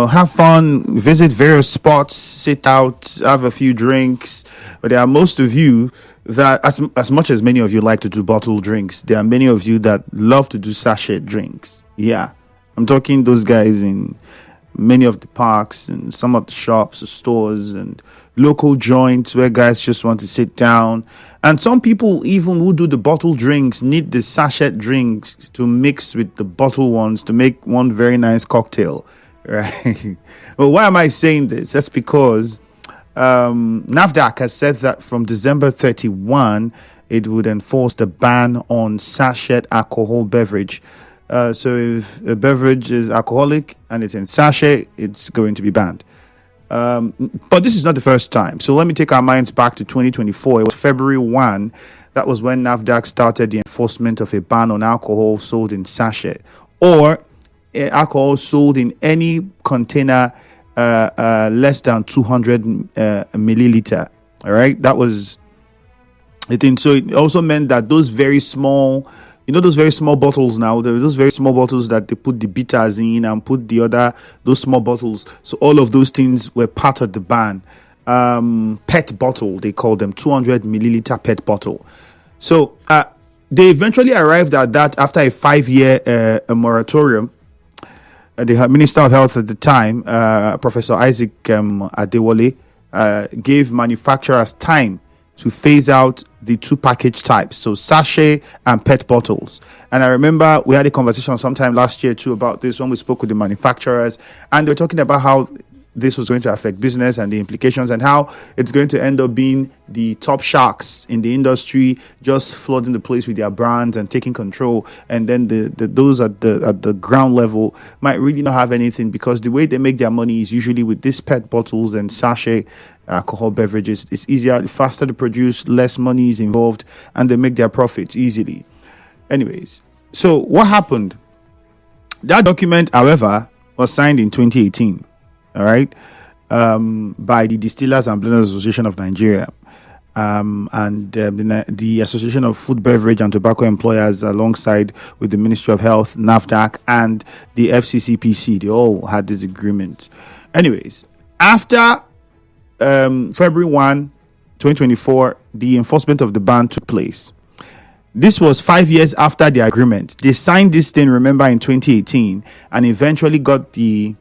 have fun, visit various spots, sit out, have a few drinks. But there are most of you that, as much as many of you like to do bottled drinks, there are many of you that love to do sachet drinks. Yeah, I'm talking those guys in many of the parks and some of the shops, the stores, and local joints where guys just want to sit down. And some people even who do the bottled drinks need the sachet drinks to mix with the bottle ones to make one very nice cocktail, right? Well, why am I saying this? That's because NAFDAC has said that from December 31, it would enforce the ban on sachet alcohol beverage. So if a beverage is alcoholic and it's in sachet, it's going to be banned. But this is not the first time. So let me take our minds back to 2024. It was February 1. That was when NAFDAC started the enforcement of a ban on alcohol sold in sachet or alcohol sold in any container less than 200 milliliter. All right. That was the thing. So it also meant that those very small, those very small bottles now, those very small bottles that they put the bitters in and put those small bottles. So all of those things were part of the ban. PET bottle, they call them 200 milliliter PET bottle. So they eventually arrived at that after a 5-year moratorium. The Minister of Health at the time, Professor Isaac Adewale, gave manufacturers time to phase out the two package types, so sachet and PET bottles. And I remember we had a conversation sometime last year too about this when we spoke with the manufacturers, and they were talking about how this was going to affect business and the implications and how it's going to end up being the top sharks in the industry just flooding the place with their brands and taking control. And then those at the ground level might really not have anything, because the way they make their money is usually with these PET bottles and sachet alcohol beverages. It's easier, faster to produce, less money is involved, and they make their profits easily. Anyways, so what happened? That document, however, was signed in 2018. All right, by the Distillers and Blenders Association of Nigeria, and the Association of Food, Beverage and Tobacco Employers, alongside with the Ministry of Health, NAFDAC, and the FCCPC. They all had this agreement. Anyways, after February 1, 2024, the enforcement of the ban took place. This was 5 years after the agreement. They signed this thing, remember, in 2018, and eventually got the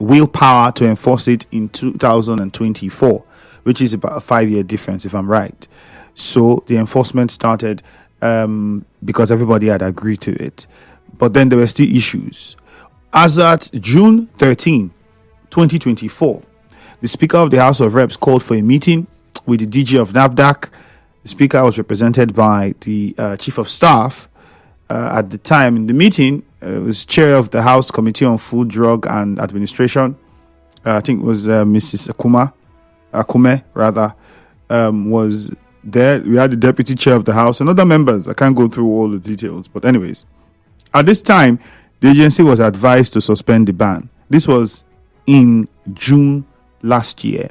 willpower to enforce it in 2024, which is about a 5-year difference, if I'm right. So the enforcement started because everybody had agreed to it. But then there were still issues. As at June 13, 2024, the Speaker of the House of Reps called for a meeting with the DG of NAFDAC. The Speaker was represented by the Chief of Staff. At the time in the meeting, was chair of the House Committee on Food, Drug and Administration. I think it was Mrs. Akume, was there. We had the deputy chair of the House and other members. I can't go through all the details. But anyways, at this time, the agency was advised to suspend the ban. This was in June last year.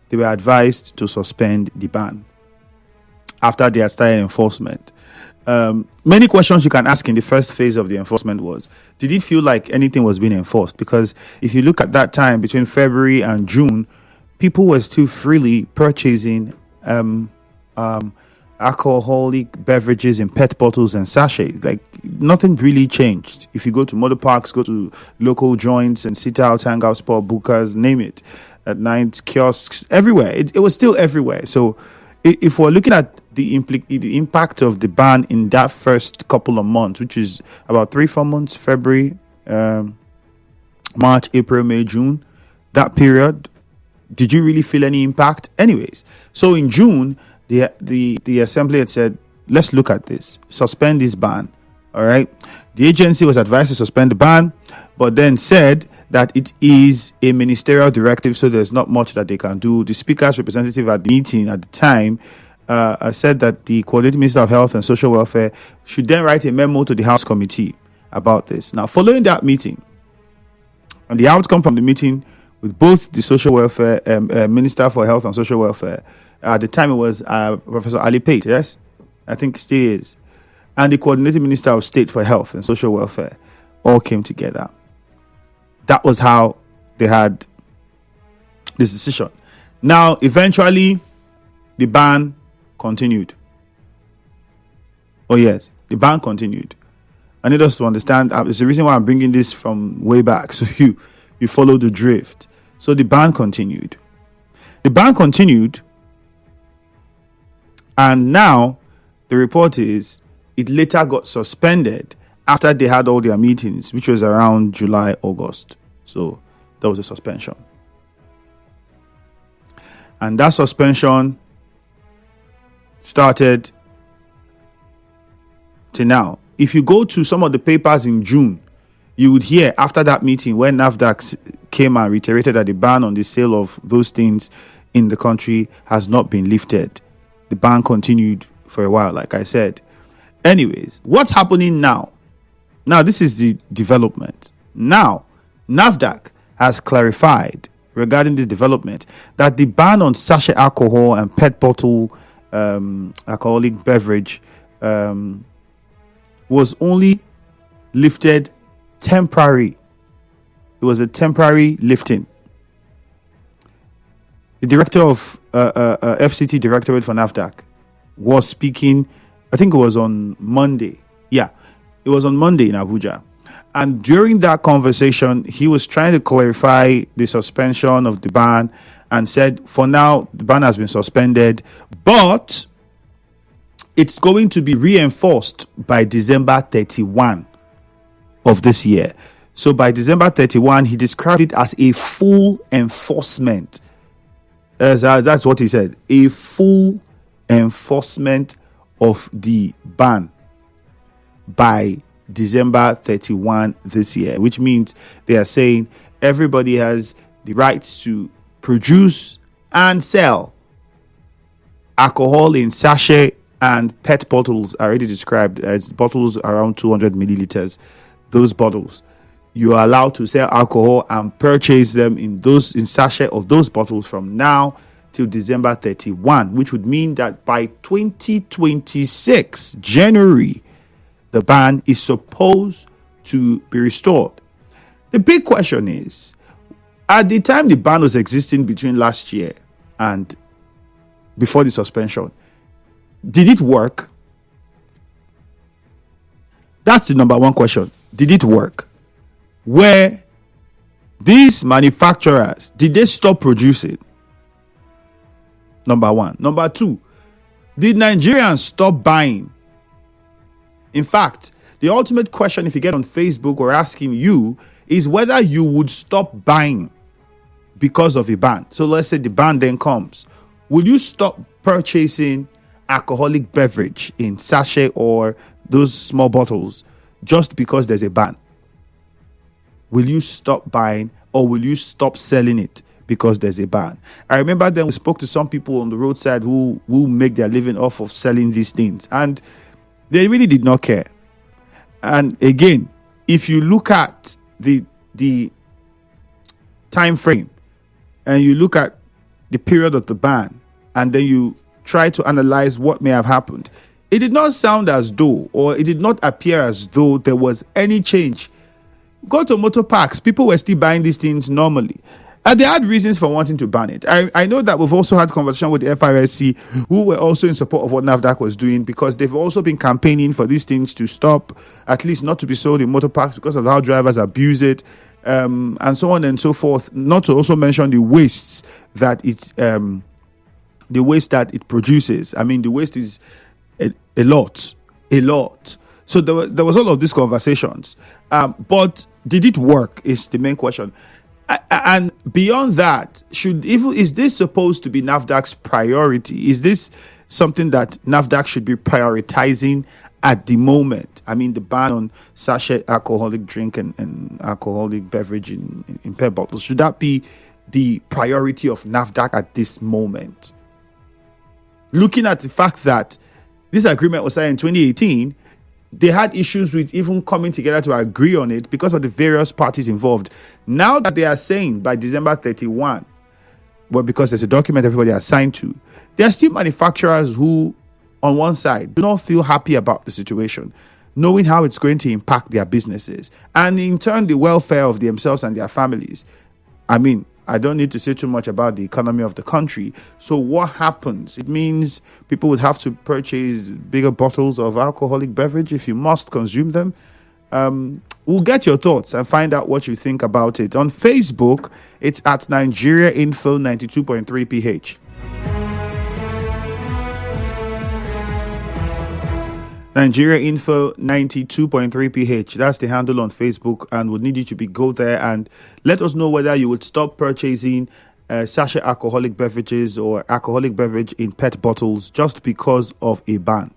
They were advised to suspend the ban after they had started enforcement. Many questions you can ask in the first phase of the enforcement was, did it feel like anything was being enforced? Because if you look at that time between February and June, people were still freely purchasing alcoholic beverages in PET bottles and sachets. Like, nothing really changed. If you go to motor parks, go to local joints and sit out, hang out, spot bookers, name it, at night, kiosks, everywhere. It was still everywhere. So if we're looking at the impact of the ban in that first couple of months, which is about 3-4 months, February, March, April, May, June, that period, did you really feel any impact? Anyways, so in June, the assembly had said, let's look at this, suspend this ban. All right. The agency was advised to suspend the ban, but then said that it is a ministerial directive, so there's not much that they can do. The Speaker's representative at the meeting at the time said that the Coordinating Minister of Health and Social Welfare should then write a memo to the House Committee about this. Now, following that meeting, and the outcome from the meeting with both the Social Welfare Minister for Health and Social Welfare, at the time it was Professor Ali Pate, yes? I think it still is. And the Coordinating Minister of State for Health and Social Welfare all came together. That was how they had this decision. Now, eventually, the ban continued. Oh yes, the ban continued. I need us to understand. It's the reason why I'm bringing this from way back, so you follow the drift. So the ban continued. The ban continued, and now the report is it later got suspended after they had all their meetings, which was around July, August. So there was a suspension. And that suspension started to now. If you go to some of the papers in June, you would hear after that meeting when NAFDAC came and reiterated that the ban on the sale of those things in the country has not been lifted. The ban continued for a while, like I said. Anyways, what's happening now? Now, this is the development. Now, NAFDAC has clarified regarding this development that the ban on sachet alcohol and PET bottle alcoholic beverage was only lifted temporary. It was a temporary lifting. The director of FCT Directorate for NAFDAC was speaking, I think it was on Monday. Yeah, it was on Monday in Abuja. And during that conversation, he was trying to clarify the suspension of the ban and said, for now, the ban has been suspended, but it's going to be reinforced by December 31 of this year. So by December 31, he described it as a full enforcement. That's what he said. A full enforcement of the ban by December 31 this year, which means they are saying everybody has the right to produce and sell alcohol in sachet and PET bottles, already described as bottles around 200 milliliters. Those bottles, you are allowed to sell alcohol and purchase them in sachet of those bottles from now till December 31, which would mean that by 2026 January, the ban is supposed to be restored. The big question is, at the time the ban was existing between last year and before the suspension, did it work? That's the number one question. Did it work? Where these manufacturers, did they stop producing? Number one. Number two, did Nigerians stop buying? In fact, the ultimate question, if you get on Facebook or asking you, is whether you would stop buying because of a ban. So let's say the ban then comes. Will you stop purchasing alcoholic beverage in sachet or those small bottles just because there's a ban? Will you stop buying, or will you stop selling it because there's a ban? I remember then we spoke to some people on the roadside who make their living off of selling these things, and they really did not care. And again, if you look at the time frame and you look at the period of the ban, and then you try to analyze what may have happened, it did not sound as though, or it did not appear as though there was any change. Go to motor parks, people were still buying these things normally. And they had reasons for wanting to ban it. I know that we've also had conversation with the FRSC, who were also in support of what NAFDAC was doing, because they've also been campaigning for these things to stop, at least not to be sold in motor parks because of how drivers abuse it, and so on and so forth. Not to also mention the wastes that it produces. I mean, the waste is a lot. So there was all of these conversations. But did it work is the main question. And beyond that, is this supposed to be NAFDAC's priority? Is this something that NAFDAC should be prioritizing at the moment? I mean, the ban on sachet alcoholic drink and alcoholic beverage in PET bottles, should that be the priority of NAFDAC at this moment? Looking at the fact that this agreement was signed in 2018, they had issues with even coming together to agree on it because of the various parties involved. Now that they are saying by December 31, well, because there's a document everybody has signed to, there are still manufacturers who, on one side, do not feel happy about the situation. knowing how it's going to impact their businesses and in turn the welfare of themselves and their families. I mean, I don't need to say too much about the economy of the country. So what happens? It means people would have to purchase bigger bottles of alcoholic beverage if you must consume them. We'll get your thoughts and find out what you think about it. On Facebook, it's at Nigeria Info 92.3 PH. Nigeria Info 92.3 PH. That's the handle on Facebook, and would need you to go there and let us know whether you would stop purchasing sachet alcoholic beverages or alcoholic beverage in PET bottles just because of a ban.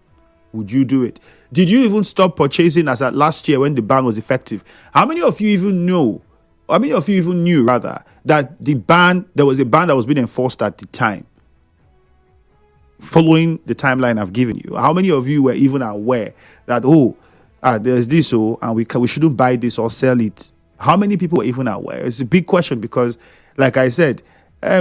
Would you do it? Did you even stop purchasing as at last year when the ban was effective? How many of you even know? How many of you even knew rather that there was a ban that was being enforced at the time? Following the timeline I've given you, how many of you were even aware that there's this and we shouldn't buy this or sell it? How many people were even aware? It's a big question because, like I said,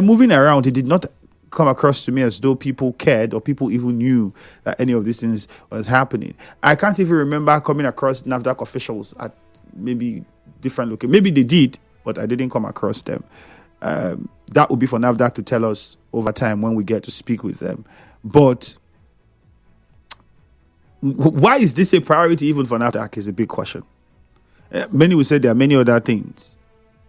moving around, it did not come across to me as though people cared or people even knew that any of these things was happening. I can't even remember coming across NAFDAC officials at maybe different locations. Maybe they did, but I didn't come across them. That would be for NAFDAC to tell us over time when we get to speak with them. But why is this a priority even for NAFDAC is a big question. Many will say there are many other things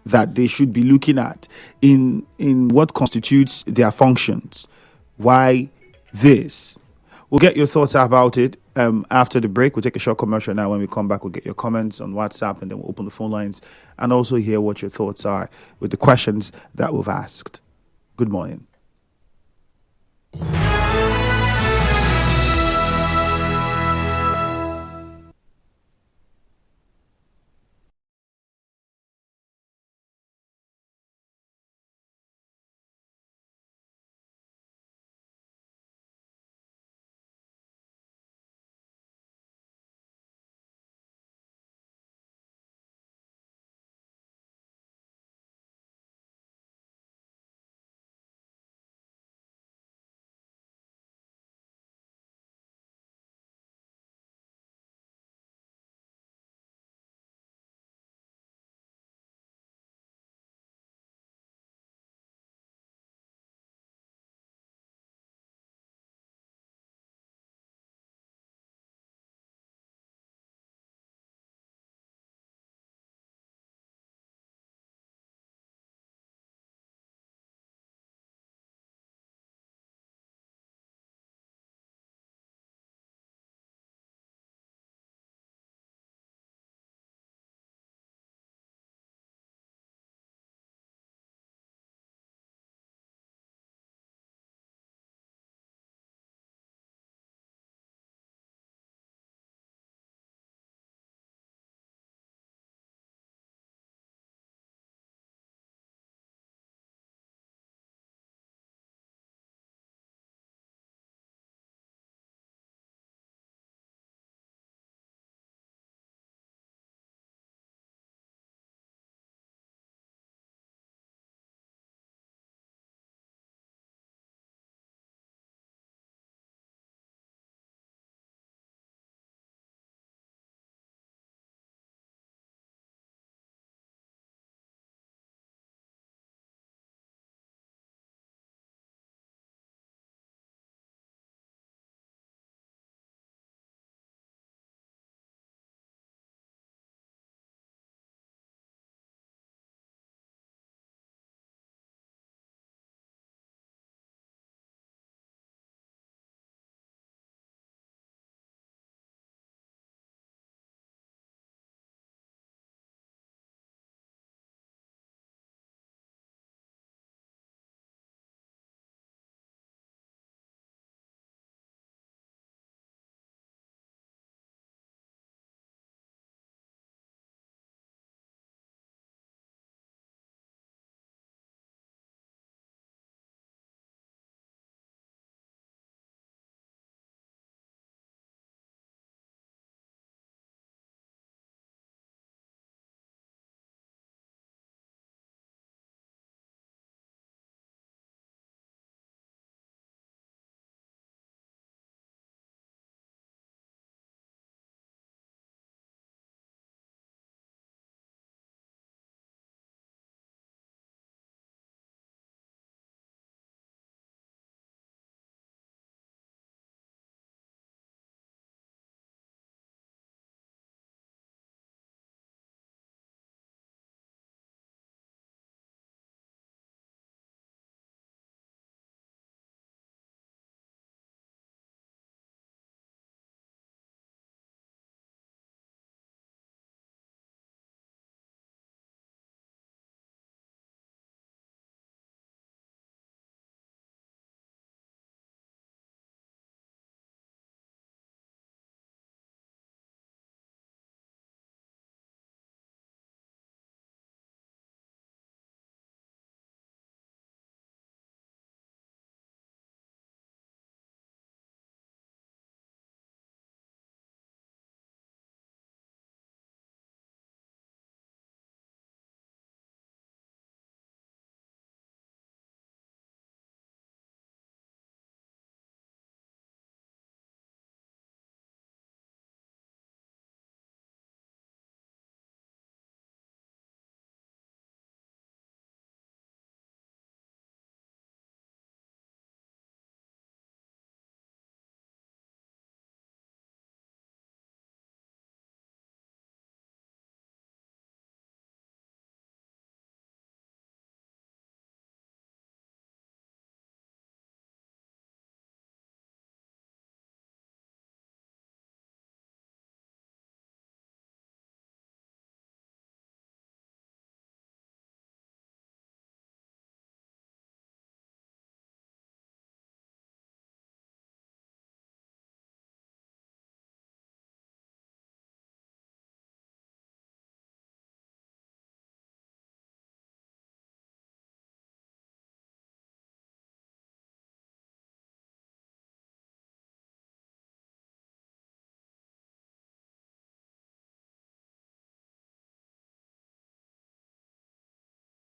that they should be looking at in what constitutes their functions. Why this? We'll get your thoughts about it after the break. We'll take a short commercial now. When we come back, we'll get your comments on WhatsApp, and then we'll open the phone lines and also hear what your thoughts are with the questions that we've asked. Good morning.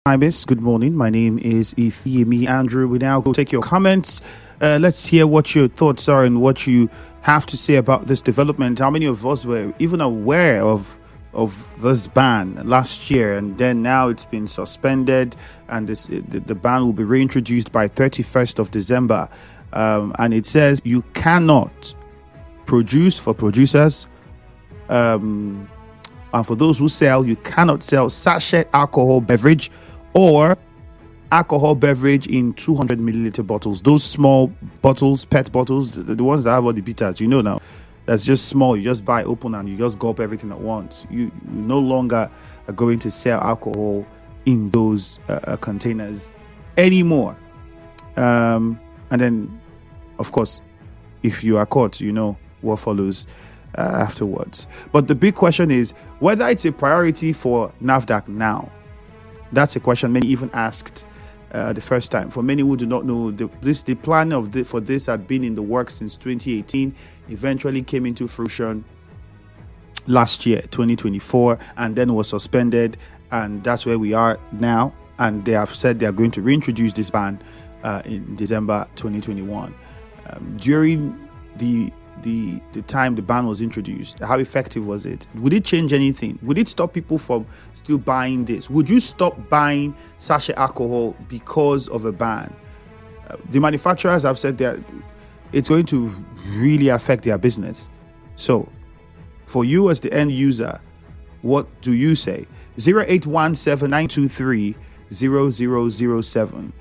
Ibis, good morning. My name is Ifeemi Andrew. We now go take your comments. Let's hear what your thoughts are and what you have to say about this development. How many of us were even aware of this ban last year, and then now it's been suspended, and the ban will be reintroduced by 31st of December. And it says you cannot produce for producers, and for those who sell, you cannot sell sachet alcohol beverage or alcohol beverage in 200 milliliter bottles. Those small bottles, PET bottles, the ones that have all the bitters, now, that's just small. You just buy open and you just gulp everything at once. You no longer are going to sell alcohol in those containers anymore. And then, of course, if you are caught, what follows afterwards. But the big question is whether it's a priority for NAFDAC now. That's a question many even asked the first time. For many who do not know, the plan for this had been in the works since 2018, eventually came into fruition last year, 2024, and then was suspended. And that's where we are now. And they have said they are going to reintroduce this ban in December 2021. During the time the ban was introduced, how effective was it? Would it change anything? Would it stop people from still buying this? Would you stop buying sachet alcohol because of a ban? The manufacturers have said that it's going to really affect their business. So, for you as the end user, what do you say? 0817-923-0007.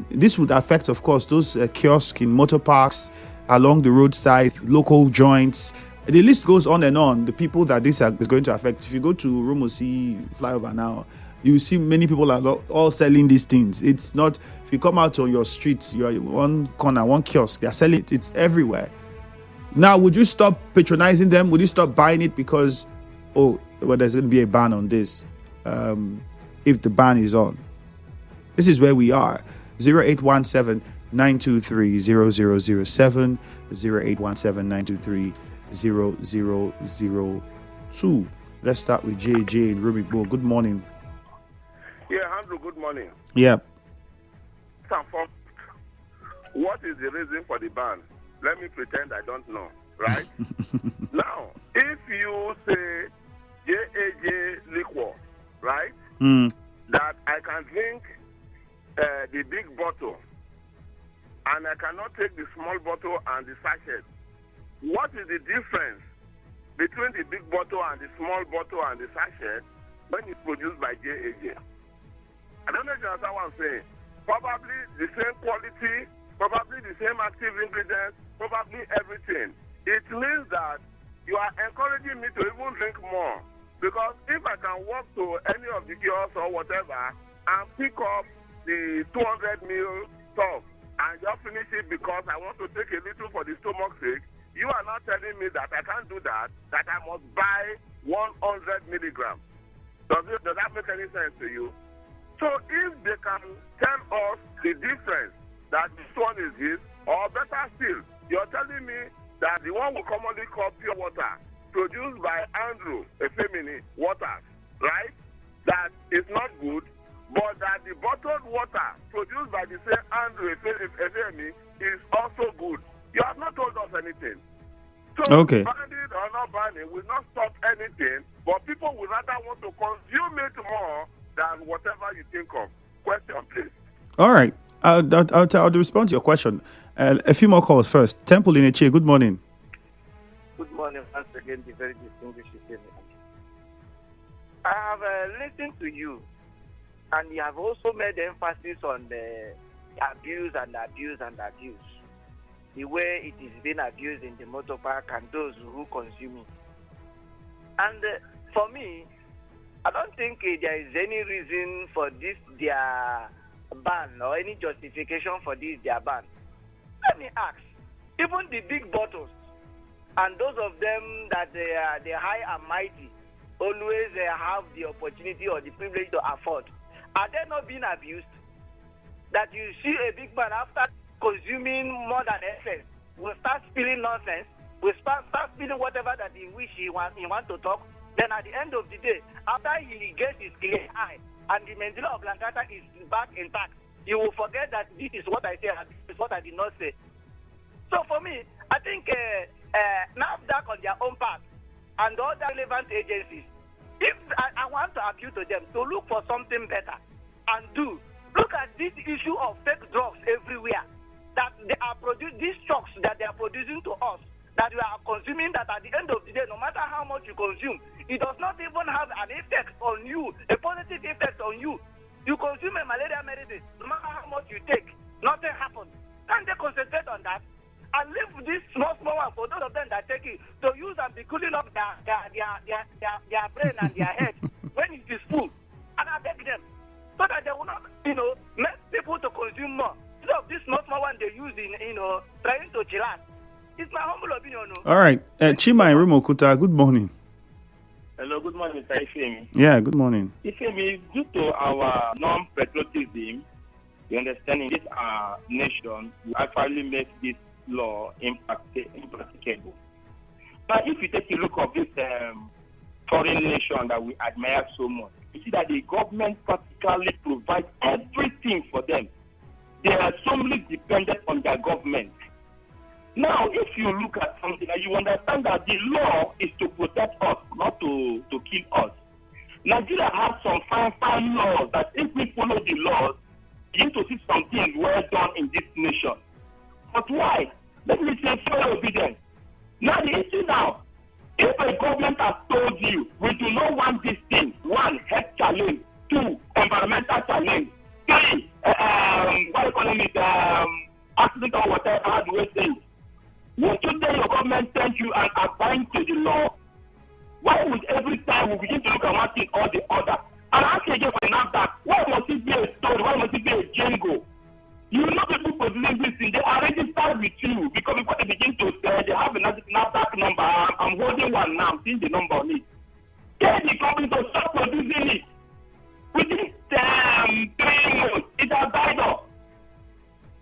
This would affect, of course, those kiosks in motor parks, along the roadside, local joints. The list goes on and on. The people that this is going to affect. If you go to Rumosi flyover now, you see many people are all selling these things. It's not, if you come out on your streets, you are one corner, one kiosk, they are selling it. It's everywhere. Now, would you stop patronizing them? Would you stop buying it because, there's going to be a ban on this if the ban is on? This is where we are. 0817-923-0007, 0817-923-0002. Let's start with JJ in Rumigbo. Good morning. Yeah, Andrew, good morning. Yeah. What is the reason for the ban? Let me pretend I don't know, right? Now, if you say JAJ liquor, right, that I can drink the big bottle, and I cannot take the small bottle and the sachet. What is the difference between the big bottle and the small bottle and the sachet when it's produced by JAJ? I don't know if you understand what I'm saying. Probably the same quality, probably the same active ingredients, probably everything. It means that you are encouraging me to even drink more. Because if I can walk to any of the kiosks or whatever and pick up the 200 ml stuff and just finish it because I want to take a little for the stomach sake, you are not telling me that I can't do that I must buy 100 milligrams. Does that make any sense to you? So if they can tell us the difference, that this one is this, or better still, you're telling me that the one we commonly call pure water, produced by Andrew Efemini Waters, right, that is not good, but that the bottled water produced by the same Andrew Efemini is also good. You have not told us anything. So okay. Banning or not banning will not stop anything, but people will rather want to consume it more than whatever you think of. Question, please. All right. I'll respond to your question. A few more calls first. Temple in Eche, good morning. Good morning once again, the very distinguished Ifeemi. I have listened to you, and you have also made emphasis on the abuse and abuse and abuse. The way it is being abused in the motor park and those who consume it. And for me, I don't think there is any reason for this their ban or any justification for this their ban. Let me ask, even the big bottles and those of them that they are high and mighty always have the opportunity or the privilege to afford, are they not being abused? That you see a big man after consuming more than essence will start spilling nonsense, will start spilling whatever that he wish he want to talk. Then at the end of the day, after he gets his clear eye, and the medulla oblongata is back intact, you will forget that this is what I say and this is what I did not say. So for me, I think NAFDAC on their own part and all the relevant agencies, if I want to appeal to them to look for something better and do. Look at this issue of fake drugs everywhere. That they are these drugs that they are producing to us, that we are consuming, that at the end of the day, no matter how much you consume, it does not even have an effect on you, a positive effect on you. You consume a malaria medicine, no matter how much you take, nothing happens. Can't they concentrate on that? And leave this small one for those of them that take it to use and be cooling up their brain and their head when it is full. And I beg them, so that they will not, make people to consume more. Instead of this small one they use in, trying to chill out. It's my humble opinion. All right. Chima and Rimokuta, good morning. Hello, good morning, Mr. Ifemi. Yeah, good morning. Ifemi, due to our non-patriotism, you understand, in this nation, we actually make this law impracticable. But if you take a look of this foreign nation that we admire so much, you see that the government practically provides everything for them. They are solely dependent on their government. Now, if you look at something, you understand that the law is to protect us, not to kill us. Nigeria has some fine laws that if we follow the laws, begin to see something well done in this nation. But why? Let me say full obedience. Now the issue now, if a government has told you, we do not want this thing, 1, health challenge, 2, environmental challenge, 3, accident or whatever, how do we say? Won't you tell your government thank you and abide to the law? Why would every time we begin to look at one thing or the other? And I say again for NAFDAC, why must it be a story? Why must it be a jingle? You know people producing this thing, they are registered with you because before they begin to say, they have a NAFDAC number. I'm holding one now, I'm seeing the number on it. Tell the company to start producing it. Within 3 months, it has died off.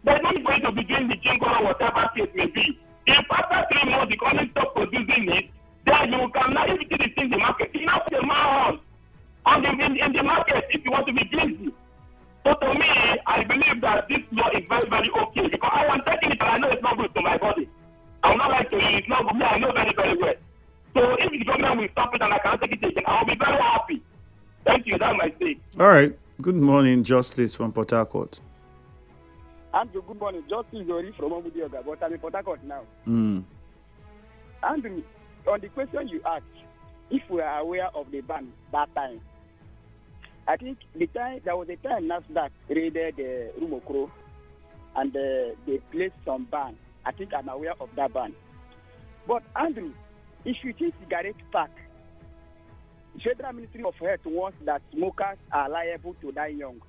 They're not going to be doing the jingle or whatever case may be. If after 3 months the company stop producing it, then you can now even see in the market. You know the man in the market if you want to be busy. So to me, I believe that this law is very, very okay because I am taking it and I know it's not good to my body. I will not like to you, it's not good. I know very, very well. So if the government will stop it and I cannot take it again, I will be very happy. Thank you, that's my say. All right. Good morning, Justice from Port Harcourt. Andrew, good morning. Justice Ori from Omudioga, but I'm in Port Harcourt now. Andrew, on the question you asked, if we are aware of the ban that time, I think there was a time NAFDAC raided Rumokro and they placed some ban. I think I'm aware of that ban. But Andrew, if you see cigarette pack, Federal Ministry of Health wants that smokers are liable to die young.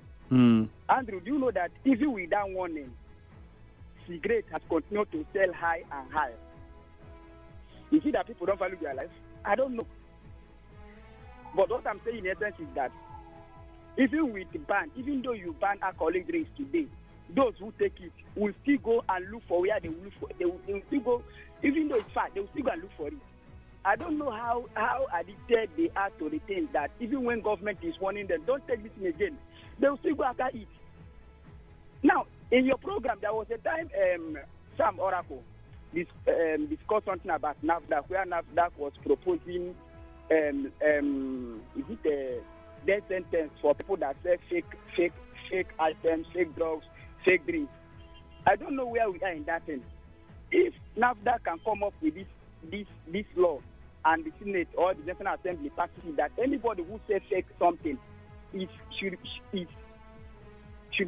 Andrew, do you know that even without warning, cigarette has continued to sell high and high? You see that people don't value their life? I don't know. But what I'm saying in essence is that even with the ban, even though you ban alcoholic drinks today, those who take it will still go and look for where they will look for. They will still go, even though it's fat, they will still go and look for it. I don't know how addicted they are to the things that even when government is warning them, don't take this thing again, they will still go after it. Now, in your program, there was a time Sam Oracle discussed something about NAFDAC, where NAFDAC was proposing is it a death sentence for people that sell fake items, fake drugs, fake drinks. I don't know where we are in that thing. If NAFDAC can come up with this law and the Senate or the National Assembly passes that anybody who says fake something should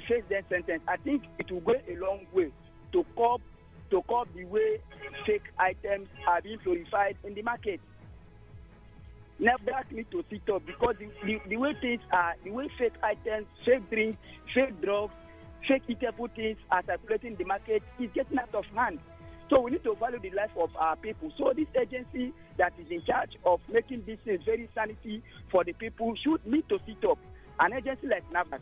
face death sentence, I think it will go a long way to curb the way fake items are being glorified in the market. NAFDAC need to sit up because the way things are, the way fake items, fake drinks, fake drugs, fake eatable things are circulating in the market is getting out of hand. So we need to value the life of our people. So this agency that is in charge of making this thing very sanity for the people should need to sit up. An agency like NAFDAC.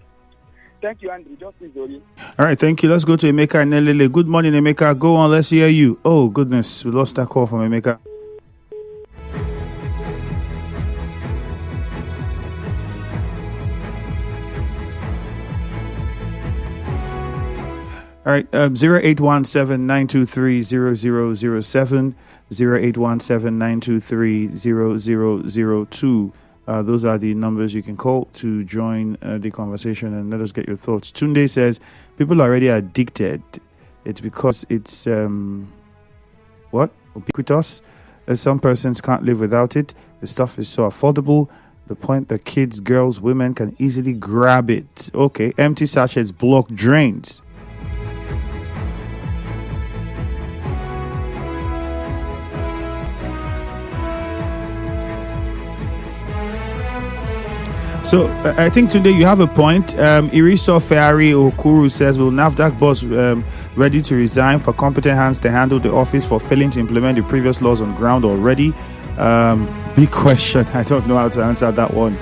Thank you, Andrew. Justice Zori. All right, thank you. Let's go to Emeka and Nelele. Good morning, Emeka. Go on, let's hear you. Oh, goodness. We lost that call from Emeka. All right, 0817-923-0007, 0817-923-0002. Those are the numbers you can call to join the conversation and let us get your thoughts. Tunde says, people are already addicted. It's because it's, ubiquitous. Some persons can't live without it. The stuff is so affordable. The point that kids, girls, women can easily grab it. Okay, empty sachets block drains. So I think today you have a point. Iriso Ferrari Okuru says, will NAFDAC boss ready to resign for competent hands to handle the office for failing to implement the previous laws on ground already? Big question. I don't know how to answer that one.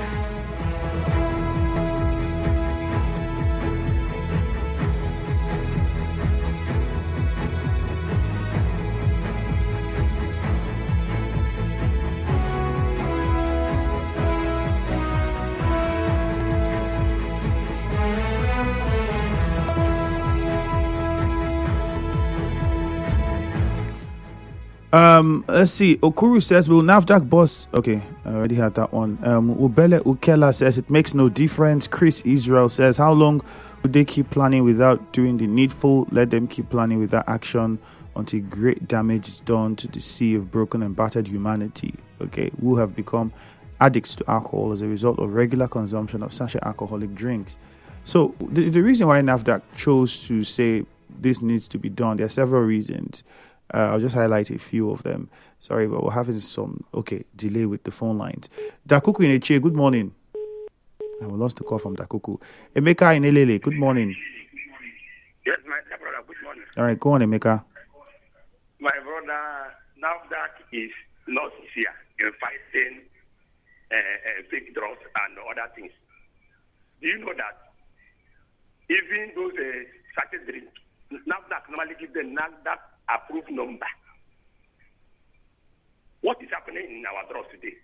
Let's see. Okuru says, will NAFDAC boss? Okay, I already had that one. Ubele Ukela says, it makes no difference. Chris Israel says, how long would they keep planning without doing the needful? Let them keep planning without action until great damage is done to the sea of broken and battered humanity. Okay, who have become addicts to alcohol as a result of regular consumption of sachet alcoholic drinks. So the reason why NAFDAC chose to say this needs to be done, there are several reasons. I'll just highlight a few of them. Sorry, but we're having some delay with the phone lines. Dakuku in Eche, good morning. We lost the call from Dakuku. Emeka in Elele, good morning. Yes, my brother, good morning. All right, go on, Emeka. My brother, NAFDAC is not here in fighting fake drugs and other things. Do you know that even those sachet drinks, NAFDAC normally give them NAFDAC approved number. What is happening in our drugs today?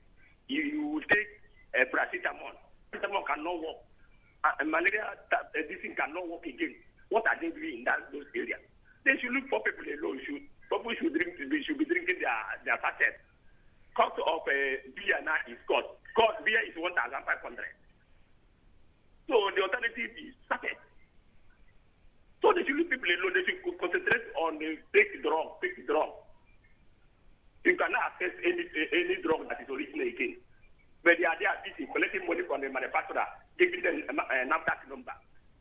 You take paracetamol. Paracetamol cannot work. Malaria, this thing cannot work again. What are they doing in those areas? They should look for people alone. People should be drinking their sachet. Cost of beer now is cost. Beer is 1,500. So the alternative is sachet. So they should leave people alone. They should concentrate on the fake drug. You cannot access any drug that is original again. But they are busy collecting money from the manufacturer, giving them a NAFDAC number.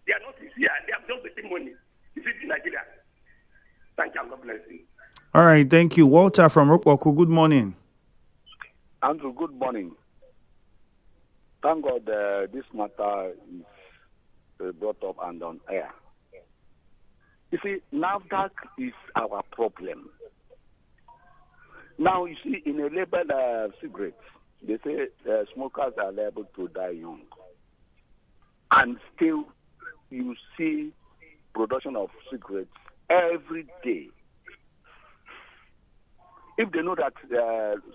They are not here. They are just taking money. Is it in Nigeria? Thank you. God bless you. All right. Thank you. Walter from Ropoku, good morning. Andrew, good morning. Thank God this matter is brought up and on air. You see, NAFDAC is our problem. Now, you see, in a label cigarettes, they say smokers are liable to die young. And still, you see production of cigarettes every day. If they know that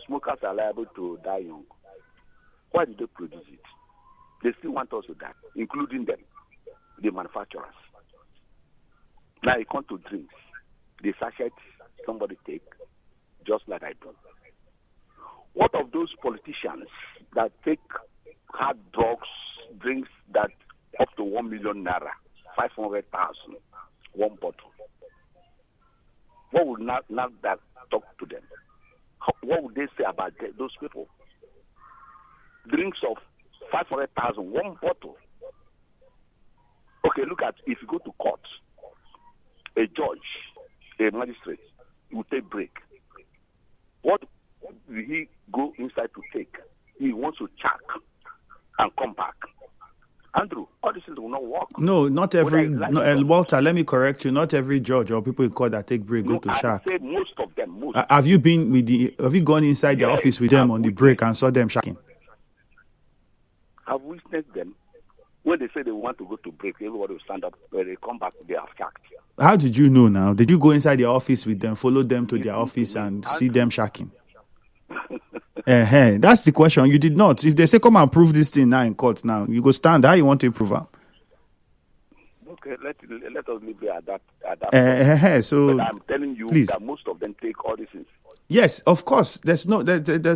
smokers are liable to die young, why do they produce it? They still want us to die, including them, the manufacturers. Now you come to drinks. The sachet somebody take, just like I do. What of those politicians that take hard drugs, drinks that up to 1 million naira, 500,000, one bottle? What would not that talk to them? What would they say about those people? Drinks of 500,000, one bottle. Okay, look at if you go to court. A judge, a magistrate, will take break. What will he go inside to take? He wants to check and come back. Andrew, all this will not work. No, not every. Walter, let me correct you. Not every judge or people in court that take break go to shack. I say most of them. Most. Have you been with Have you gone inside their office with them on the break and saw them shacking? I've witnessed them. When they say they want to go to break, everybody will stand up. When they come back, they are shacked. How did you know now? Did you go inside their office with them, follow them to their office and see them shacking? That's the question. You did not. If they say, come and prove this thing now in court now, you go stand. How you want to prove it? Okay, let us leave it at that. So, but I'm telling you please. that most of them take all these things. Yes, of course. There's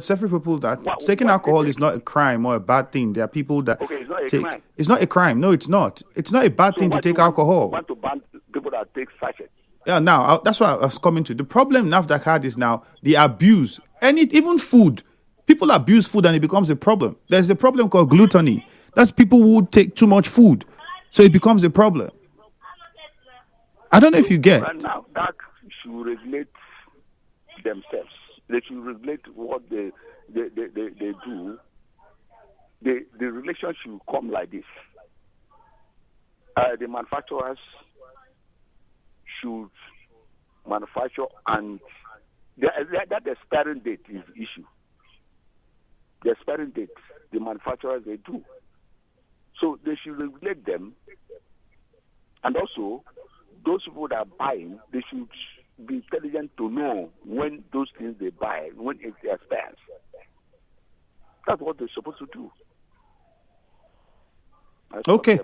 several people that taking alcohol is not a crime or a bad thing. There are people that it's not a crime. It's not a crime. No, it's not. It's not a bad thing to take alcohol. Want to ban people that take sachets? Yeah, now that's what I was coming to. The problem NAFDAC had is now the abuse. Even food. People abuse food and it becomes a problem. There's a problem called gluttony. That's people who take too much food. So it becomes a problem. I don't know if you get. And now NAFDAC should regulate themselves. They should regulate what they do. The relation should come like this. The manufacturers should manufacture, and that expiring date is issue. The expiring date, the manufacturers, they do. So they should regulate them, and also those people that are buying, they should be intelligent to know when those things they buy, when it expires. That's what they're supposed to do. Okay.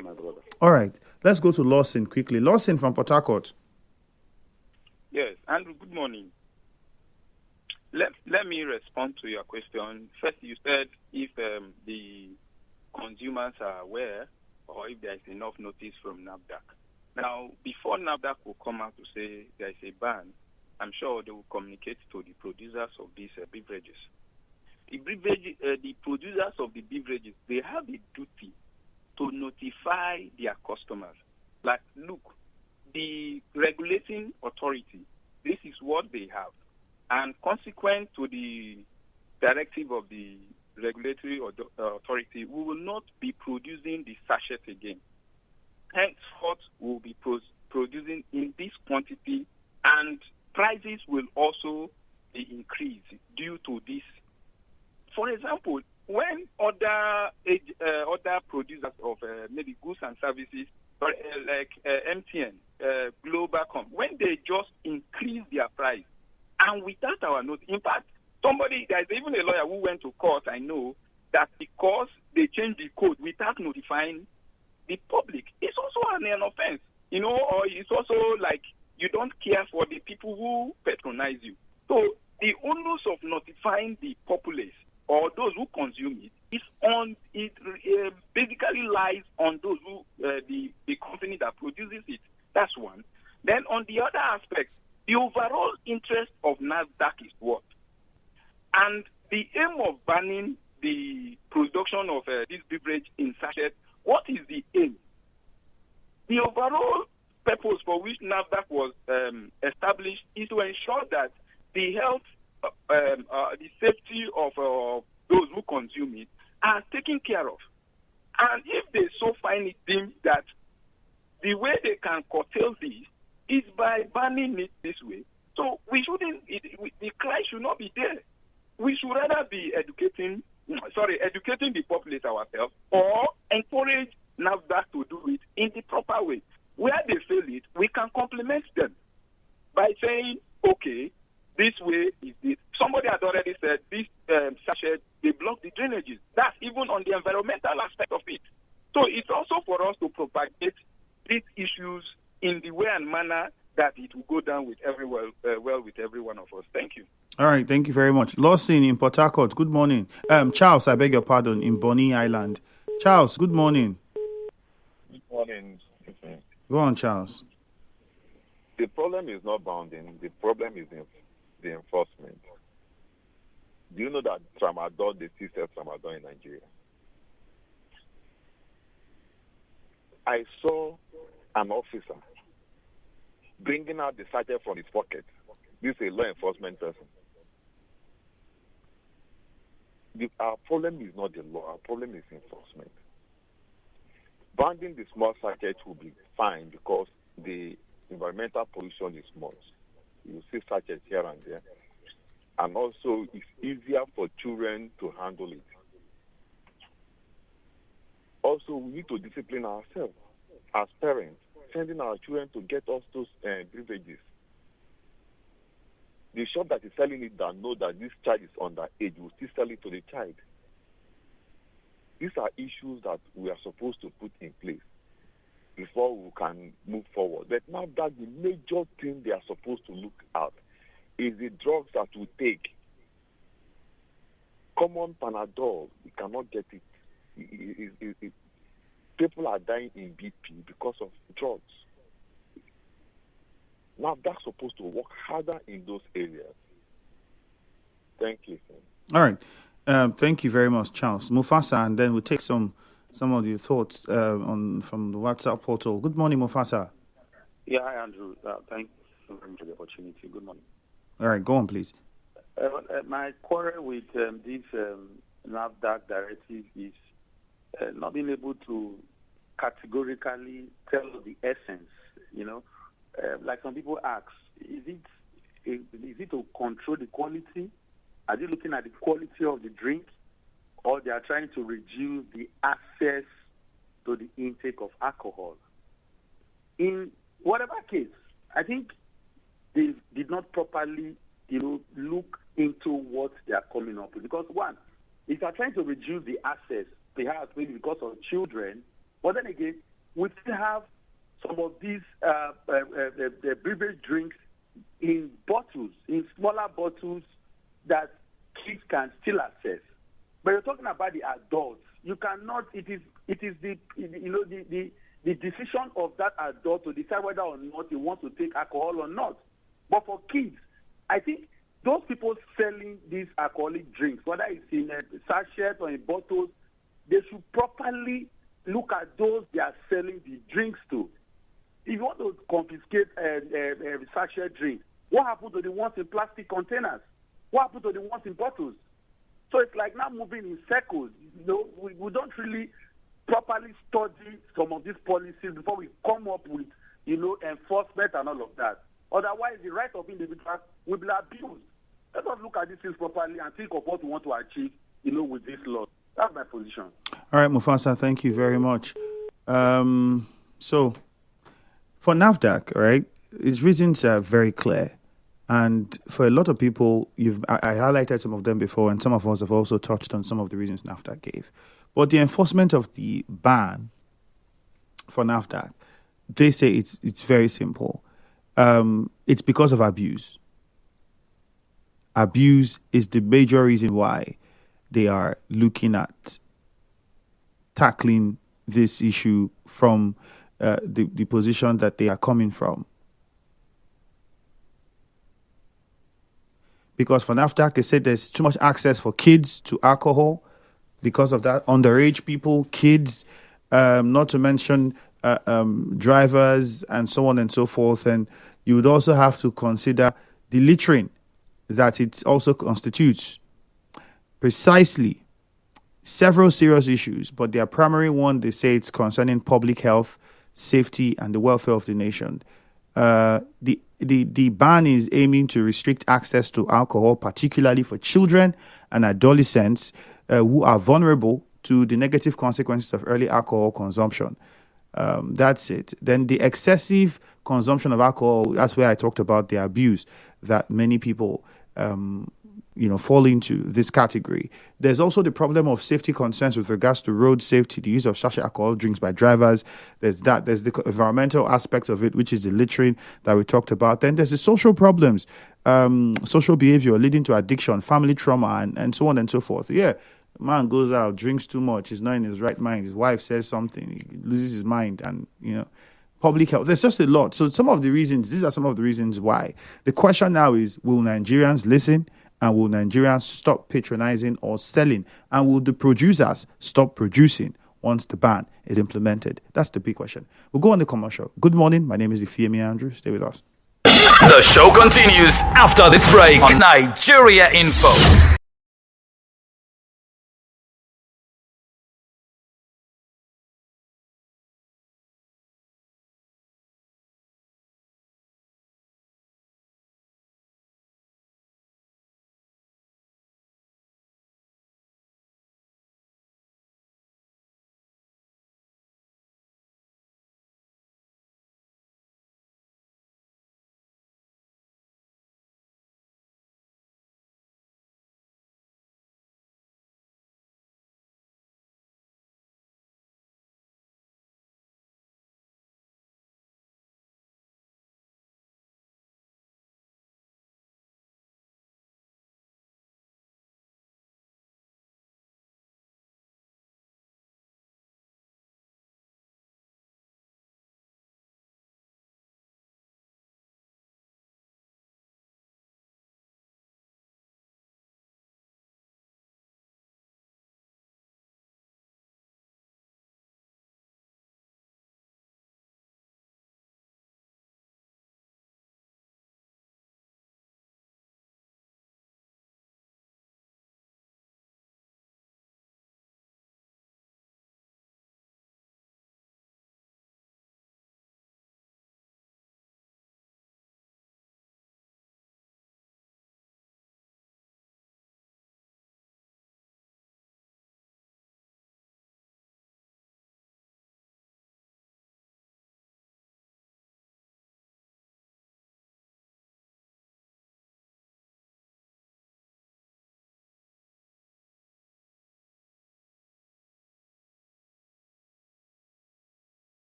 All right. Let's go to Lawson quickly. Lawson from Port Harcourt. Yes, Andrew, good morning. Let me respond to your question. First, you said if the consumers are aware or if there is enough notice from NAFDAC. Now, before NAFDAC will come out to say there is a ban, I'm sure they will communicate to the producers of these beverages. The producers of the beverages, they have a duty to notify their customers. Like, look, the regulating authority, this is what they have. And consequent to the directive of the regulatory authority, we will not be producing the sachet again. Henceforth, we will be producing in this quantity, and prices will also be increased due to this. For example, when other producers of maybe goods and services, like MTN, Globacom, when they just increase their price, and without our notice, in fact, there's even a lawyer who went to court, I know, that because they changed the code without notifying the public, it's also an offense, or it's also like you don't care for the people who patronize you. So the onus of notifying the populace or those who consume it basically lies on those who the company that produces it. That's one. Then on the other aspect, the overall interest of NAFDAC is what? And the aim of banning the production of this beverage in sachet, what is the aim? The overall purpose for which NAFDAC was established is to ensure that the health, the safety of those who consume it are taken care of. And if they so find it deemed that the way they can curtail this is by banning it this way, so the cry should not be there. We should rather be educating the populace ourselves, or encourage NAFDAC to do it in the proper way. Where they fail it, we can compliment them by saying, okay, this way is this. Somebody had already said this sachet, they block the drainages. That's even on the environmental aspect of it. So it's also for us to propagate these issues in the way and manner that it will go down with with every one of us. Thank you. All right, thank you very much. Lawson in Port Harcourt, good morning. Charles, I beg your pardon, in Bonny Island. Charles, good morning. Good morning. Go on, Charles. The problem is not bounding. The problem is the enforcement. Do you know that tramadol, they still sell tramadol in Nigeria? I saw an officer bringing out the sachet from his pocket. This is a law enforcement person. Our problem is not the law. Our problem is enforcement. Banning the small sachets will be fine because the environmental pollution is small. You see sachets here and there. And also, it's easier for children to handle it. Also, we need to discipline ourselves as parents, sending our children to get us those beverages. The shop that is selling it that know that this child is underage will still sell it to the child. These are issues that we are supposed to put in place. If before we can move forward. But now that the major thing they are supposed to look at is the drugs that we take. Common Panadol, we cannot get it. People are dying in BP because of drugs. Now that's supposed to work harder in those areas. Thank you, sir. All right. Thank you very much, Charles. Mufasa, and then we'll take some of your thoughts from the WhatsApp portal. Good morning, Mufasa. Yeah, hi, Andrew. Thank you very much for the opportunity. Good morning. All right, go on, please. My quarrel with this NAFDAC directive is not being able to categorically tell the essence. Like some people ask, is it to control the quality? Are they looking at the quality of the drink, or they are trying to reduce the access to the intake of alcohol? In whatever case, I think they did not properly, look into what they are coming up with. Because one, if you are trying to reduce the access, perhaps maybe because of children, but then again, we still have some of these beverage drinks in bottles, in smaller bottles that kids can still access. But you're talking about the adults. You cannot. It is the decision of that adult to decide whether or not he wants to take alcohol or not. But for kids, I think those people selling these alcoholic drinks, whether it's in a sachet or in bottles, they should properly look at those they are selling the drinks to. If you want to confiscate a sachet drink, what happened to the ones in plastic containers? What happened to the ones in bottles? So it's like now moving in circles. We don't really properly study some of these policies before we come up with, enforcement and all of that. Otherwise, the right of individuals will be abused. Let us look at these things properly and think of what we want to achieve, with this law. That's my position. All right, Mufasa, thank you very much. So, for NAFDAC, right, its reasons are very clear. And for a lot of people, I highlighted some of them before, and some of us have also touched on some of the reasons NAFDAC gave. But the enforcement of the ban for NAFDAC, they say it's very simple. It's because of abuse. Abuse is the major reason why they are looking at tackling this issue from the position that they are coming from. Because for NAFDAC, they said there's too much access for kids to alcohol. Because of that, underage people, kids, not to mention drivers and so on and so forth. And you would also have to consider the littering that it also constitutes. Precisely. Several serious issues, but their primary one, they say it's concerning public health, safety, and the welfare of the nation. The ban is aiming to restrict access to alcohol, particularly for children and adolescents who are vulnerable to the negative consequences of early alcohol consumption. That's it. Then the excessive consumption of alcohol, that's where I talked about the abuse that many people fall into this category. There's also the problem of safety concerns with regards to road safety, the use of sachet alcohol drinks by drivers. There's the environmental aspect of it, which is the littering that we talked about. Then there's the social problems, social behavior leading to addiction, family trauma, and so on and so forth. Yeah, man goes out, drinks too much, he's not in his right mind. His wife says something, he loses his mind, and public health. There's just a lot. So these are some of the reasons why. The question now is, will Nigerians listen? And will Nigerians stop patronizing or selling? And will the producers stop producing once the ban is implemented? That's the big question. We'll go on the commercial. Good morning. My name is Ifeami Andrew. Stay with us. The show continues after this break on Nigeria Info.